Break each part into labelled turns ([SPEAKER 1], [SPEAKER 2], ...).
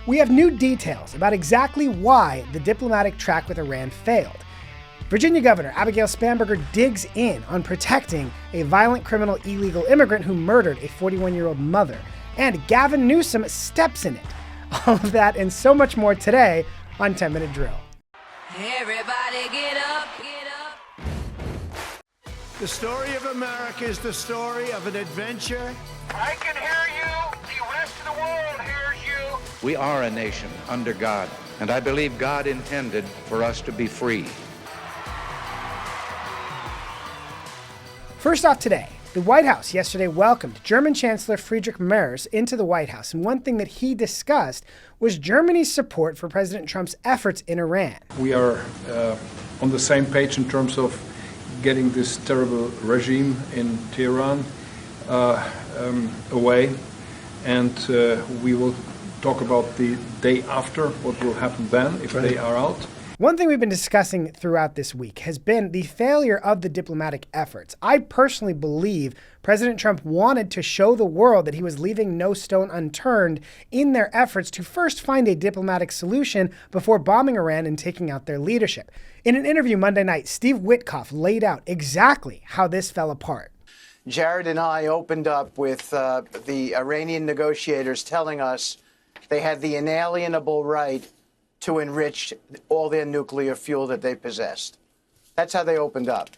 [SPEAKER 1] we have new details about exactly why the diplomatic track with Iran failed. Virginia Governor Abigail Spanberger digs in on protecting a violent criminal illegal immigrant who murdered a 41-year-old mother. And Gavin Newsom steps in it. All of that and so much more today on 10 Minute Drill.
[SPEAKER 2] Everybody get up, get up.
[SPEAKER 3] The story of America is the story of an adventure.
[SPEAKER 4] I can hear you. The rest of the world hears you.
[SPEAKER 5] We are a nation under God, and I believe God intended for us to be free.
[SPEAKER 1] First off today, the White House yesterday welcomed German Chancellor Friedrich Merz into the White House, and one thing that he discussed was Germany's support for President Trump's efforts in Iran.
[SPEAKER 6] We are on the same page in terms of getting this terrible regime in Tehran away, and we will talk about the day after, what will happen then if they are out.
[SPEAKER 1] One thing we've been discussing throughout this week has been the failure of the diplomatic efforts. I personally believe President Trump wanted to show the world that he was leaving no stone unturned in their efforts to first find a diplomatic solution before bombing Iran and taking out their leadership. In an interview Monday night, Steve Witkoff laid out exactly how this fell apart.
[SPEAKER 7] Jared and I opened up with the Iranian negotiators telling us they had the inalienable right to enrich all their nuclear fuel that they possessed. That's how they opened up.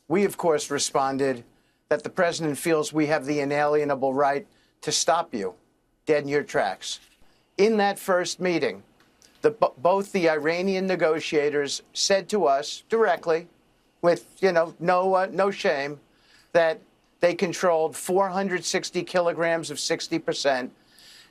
[SPEAKER 7] We, of course, responded that the president feels we have the inalienable right to stop you dead in your tracks. In that first meeting, both the Iranian negotiators said to us directly, with no shame, that they controlled 460 kilograms of 60%,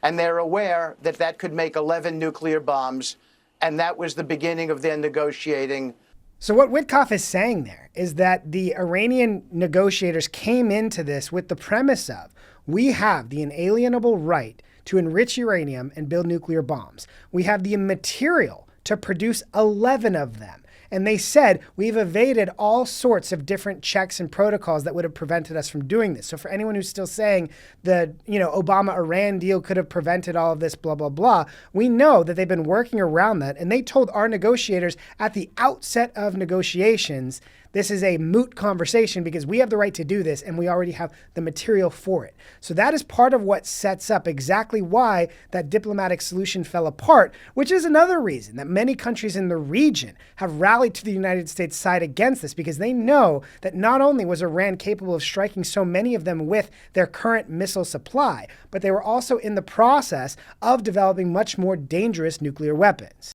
[SPEAKER 7] and they're aware that that could make 11 nuclear bombs. And that was the beginning of their negotiating.
[SPEAKER 1] So what Witkoff is saying there is that the Iranian negotiators came into this with the premise of, we have the inalienable right to enrich uranium and build nuclear bombs. We have the material to produce 11 of them. And they said, we've evaded all sorts of different checks and protocols that would have prevented us from doing this. So for anyone who's still saying the Obama-Iran deal could have prevented all of this, blah, blah, blah, we know that they've been working around that. And they told our negotiators at the outset of negotiations, this is a moot conversation because we have the right to do this and we already have the material for it. So that is part of what sets up exactly why that diplomatic solution fell apart, which is another reason that many countries in the region have rallied to the United States side against this, because they know that not only was Iran capable of striking so many of them with their current missile supply, but they were also in the process of developing much more dangerous nuclear weapons.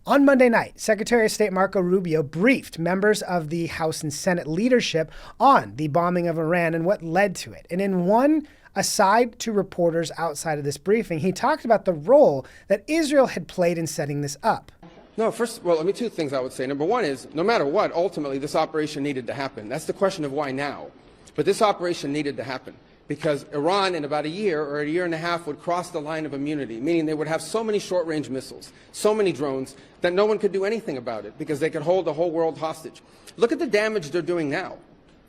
[SPEAKER 1] On Monday night, Secretary of State Marco Rubio briefed members of the House and Senate leadership on the bombing of Iran and what led to it. And in one aside to reporters outside of this briefing, he talked about the role that Israel had played in setting this up.
[SPEAKER 8] No, two things I would say. Number one is, no matter what, ultimately this operation needed to happen. That's the question of why now. But this operation needed to happen because Iran in about a year or a year and a half would cross the line of immunity, meaning they would have so many short-range missiles, so many drones, that no one could do anything about it because they could hold the whole world hostage. Look at the damage they're doing now.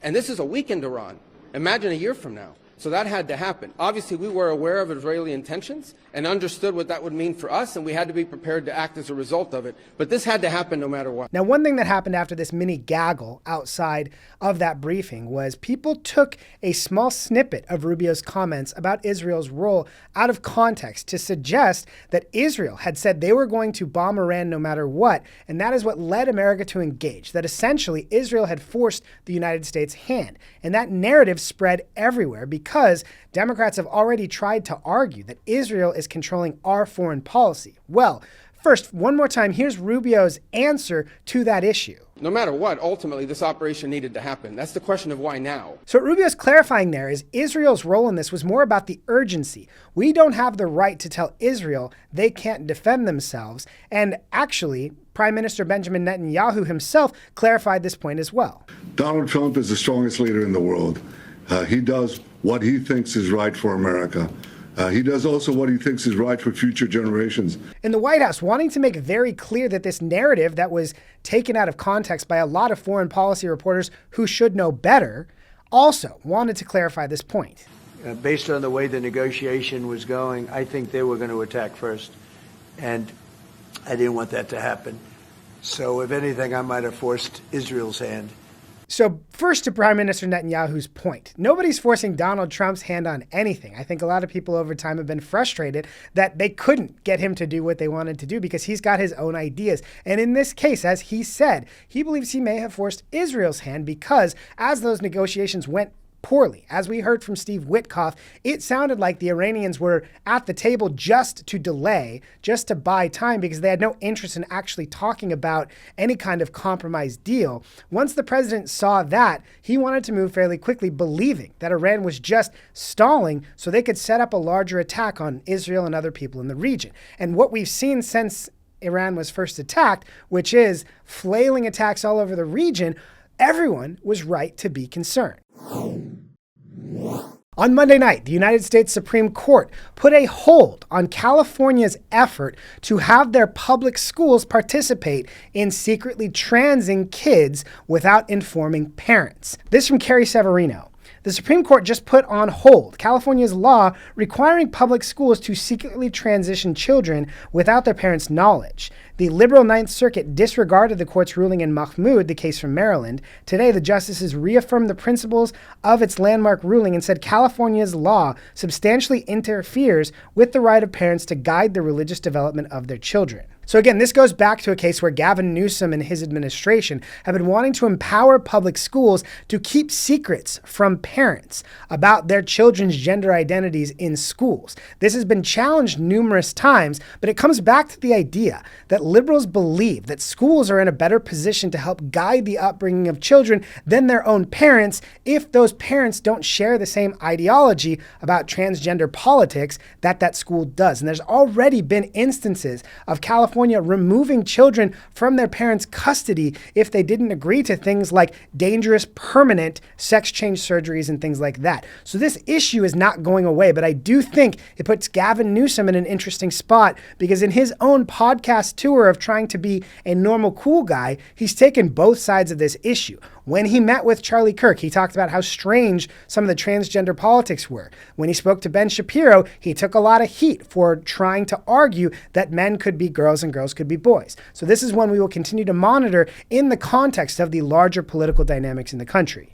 [SPEAKER 8] And this is a weakened Iran. Imagine a year from now. So that had to happen. Obviously, we were aware of Israeli intentions and understood what that would mean for us, and we had to be prepared to act as a result of it. But this had to happen no matter what.
[SPEAKER 1] Now, one thing that happened after this mini gaggle outside of that briefing was people took a small snippet of Rubio's comments about Israel's role out of context to suggest that Israel had said they were going to bomb Iran no matter what, and that is what led America to engage, that essentially Israel had forced the United States' hand. And that narrative spread everywhere because Democrats have already tried to argue that Israel is controlling our foreign policy. Well, first, one more time, here's Rubio's answer to that issue.
[SPEAKER 8] No matter what, ultimately this operation needed to happen. That's the question of why now.
[SPEAKER 1] So what Rubio's clarifying there is Israel's role in this was more about the urgency. We don't have the right to tell Israel they can't defend themselves. And actually, Prime Minister Benjamin Netanyahu himself clarified this point as well.
[SPEAKER 9] Donald Trump is the strongest leader in the world. He does what he thinks is right for America. He does also what he thinks is right for future generations.
[SPEAKER 1] In the White House, wanting to make very clear that this narrative that was taken out of context by a lot of foreign policy reporters who should know better, also wanted to clarify this point.
[SPEAKER 3] Based on the way the negotiation was going, I think they were going to attack first. And I didn't want that to happen. So if anything, I might have forced Israel's hand.
[SPEAKER 1] So first, to Prime Minister Netanyahu's point, nobody's forcing Donald Trump's hand on anything. I think a lot of people over time have been frustrated that they couldn't get him to do what they wanted to do because he's got his own ideas. And in this case, as he said, he believes he may have forced Israel's hand because as those negotiations went poorly, as we heard from Steve Witkoff, it sounded like the Iranians were at the table just to delay, just to buy time because they had no interest in actually talking about any kind of compromise deal. Once the president saw that, he wanted to move fairly quickly, believing that Iran was just stalling so they could set up a larger attack on Israel and other people in the region. And what we've seen since Iran was first attacked, which is flailing attacks all over the region, everyone was right to be concerned. On Monday night, the United States Supreme Court put a hold on California's effort to have their public schools participate in secretly transing kids without informing parents. This from Carrie Severino. The Supreme Court just put on hold California's law requiring public schools to secretly transition children without their parents' knowledge. The liberal Ninth Circuit disregarded the court's ruling in Mahmoud, the case from Maryland. Today, the justices reaffirmed the principles of its landmark ruling and said California's law substantially interferes with the right of parents to guide the religious development of their children. So again, this goes back to a case where Gavin Newsom and his administration have been wanting to empower public schools to keep secrets from parents about their children's gender identities in schools. This has been challenged numerous times, but it comes back to the idea that liberals believe that schools are in a better position to help guide the upbringing of children than their own parents if those parents don't share the same ideology about transgender politics that school does. And there's already been instances of California removing children from their parents' custody if they didn't agree to things like dangerous permanent sex change surgeries and things like that. So this issue is not going away, but I do think it puts Gavin Newsom in an interesting spot because in his own podcast tour of trying to be a normal, cool guy, he's taken both sides of this issue. When he met with Charlie Kirk, he talked about how strange some of the transgender politics were. When he spoke to Ben Shapiro, he took a lot of heat for trying to argue that men could be girls and girls could be boys. So this is one we will continue to monitor in the context of the larger political dynamics in the country.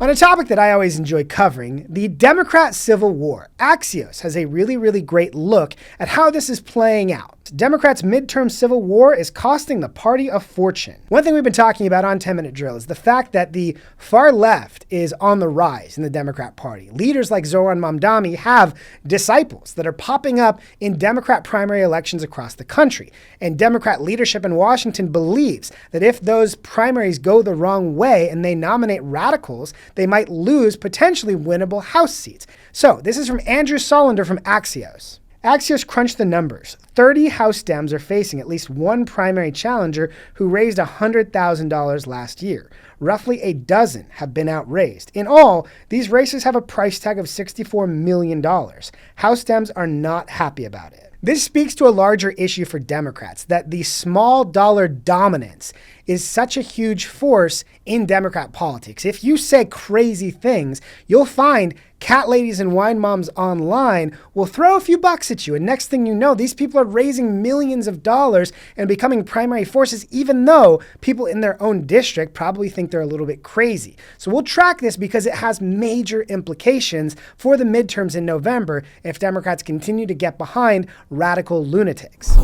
[SPEAKER 1] On a topic that I always enjoy covering, the Democrat Civil War, Axios has a really, really great look at how this is playing out. Democrats' midterm civil war is costing the party a fortune. One thing we've been talking about on 10-Minute Drill is the fact that the far left is on the rise in the Democrat Party. Leaders like Zoran Mamdani have disciples that are popping up in Democrat primary elections across the country. And Democrat leadership in Washington believes that if those primaries go the wrong way and they nominate radicals, they might lose potentially winnable House seats. So this is from Andrew Solander from Axios. Axios crunched the numbers. 30 House Dems are facing at least one primary challenger who raised $100,000 last year. Roughly a dozen have been outraised. In all, these races have a price tag of $64 million. House Dems are not happy about it. This speaks to a larger issue for Democrats, that the small dollar dominance is such a huge force in Democrat politics. If you say crazy things, you'll find cat ladies and wine moms online will throw a few bucks at you. And next thing you know, these people are raising millions of dollars and becoming primary forces, even though people in their own district probably think they're a little bit crazy. So we'll track this because it has major implications for the midterms in November if Democrats continue to get behind radical lunatics.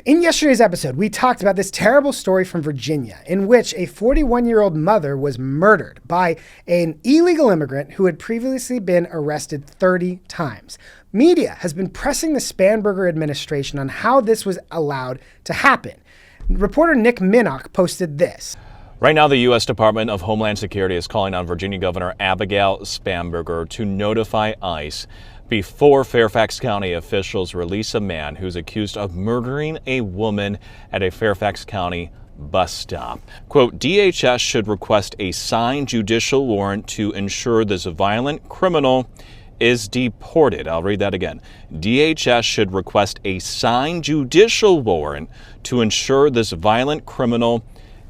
[SPEAKER 1] In yesterday's episode, we talked about this terrible story from Virginia in which a 41-year-old mother was murdered by an illegal immigrant who had previously been arrested 30 times. Media has been pressing the Spanberger administration on how this was allowed to happen. Reporter Nick Minnock posted this.
[SPEAKER 10] Right now, the U.S. Department of Homeland Security is calling on Virginia Governor Abigail Spanberger to notify ICE before Fairfax County officials release a man who's accused of murdering a woman at a Fairfax County bus stop. Quote, DHS should request a signed judicial warrant to ensure this violent criminal is deported. I'll read that again. DHS should request a signed judicial warrant to ensure this violent criminal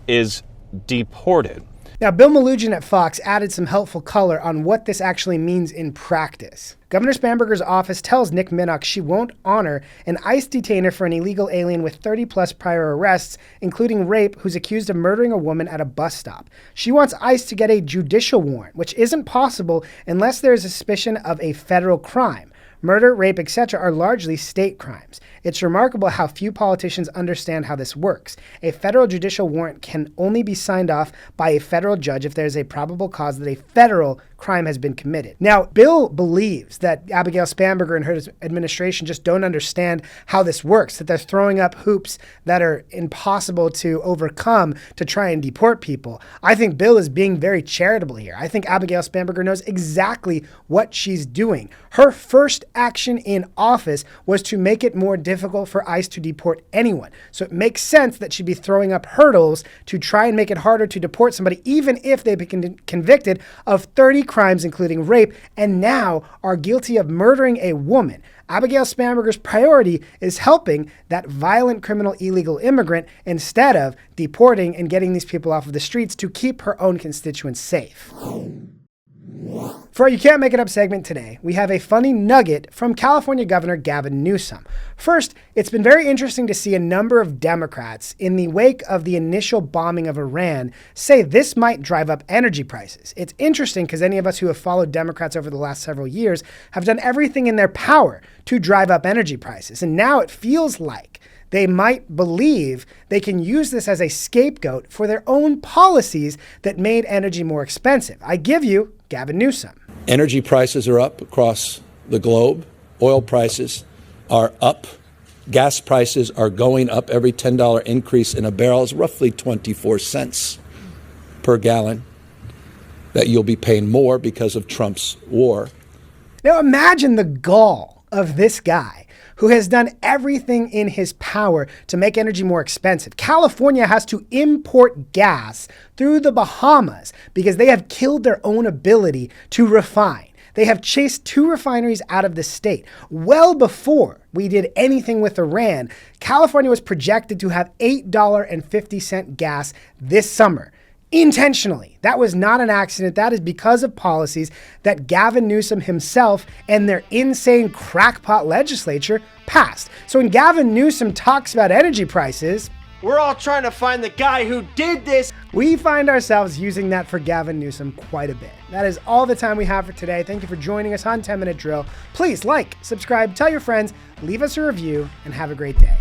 [SPEAKER 10] is deported.
[SPEAKER 1] Now, Bill Malugin at Fox added some helpful color on what this actually means in practice. Governor Spanberger's office tells Nick Minnock she won't honor an ICE detainer for an illegal alien with 30-plus prior arrests, including rape, who's accused of murdering a woman at a bus stop. She wants ICE to get a judicial warrant, which isn't possible unless there is a suspicion of a federal crime. Murder, rape, etc. are largely state crimes. It's remarkable how few politicians understand how this works. A federal judicial warrant can only be signed off by a federal judge if there is a probable cause that a federal crime has been committed. Now, Bill believes that Abigail Spanberger and her administration just don't understand how this works, that they're throwing up hoops that are impossible to overcome to try and deport people. I think Bill is being very charitable here. I think Abigail Spanberger knows exactly what she's doing. Her first action in office was to make it more difficult for ICE to deport anyone. So it makes sense that she'd be throwing up hurdles to try and make it harder to deport somebody, even if they've been convicted of 30 crimes, including rape, and now are guilty of murdering a woman. Abigail Spanberger's priority is helping that violent criminal illegal immigrant instead of deporting and getting these people off of the streets to keep her own constituents safe. For our You Can't Make It Up segment today, we have a funny nugget from California Governor Gavin Newsom. First, it's been very interesting to see a number of Democrats in the wake of the initial bombing of Iran say this might drive up energy prices. It's interesting because any of us who have followed Democrats over the last several years have done everything in their power to drive up energy prices. And now it feels like they might believe they can use this as a scapegoat for their own policies that made energy more expensive. I give you Gavin Newsom.
[SPEAKER 11] Energy prices are up across the globe. Oil prices are up. Gas prices are going up. Every $10 increase in a barrel is roughly 24 cents per gallon that you'll be paying more because of Trump's war.
[SPEAKER 1] Now imagine the gall of this guy who has done everything in his power to make energy more expensive. California has to import gas through the Bahamas because they have killed their own ability to refine. They have chased 2 refineries out of the state. Well before we did anything with Iran, California was projected to have $8.50 gas this summer. Intentionally. That was not an accident. That is because of policies that Gavin Newsom himself and their insane crackpot legislature passed. So when Gavin Newsom talks about energy prices,
[SPEAKER 12] we're all trying to find the guy who did this.
[SPEAKER 1] We find ourselves using that for Gavin Newsom quite a bit. That is all the time we have for today. Thank you for joining us on 10 Minute Drill. Please like, subscribe, tell your friends, leave us a review, and have a great day.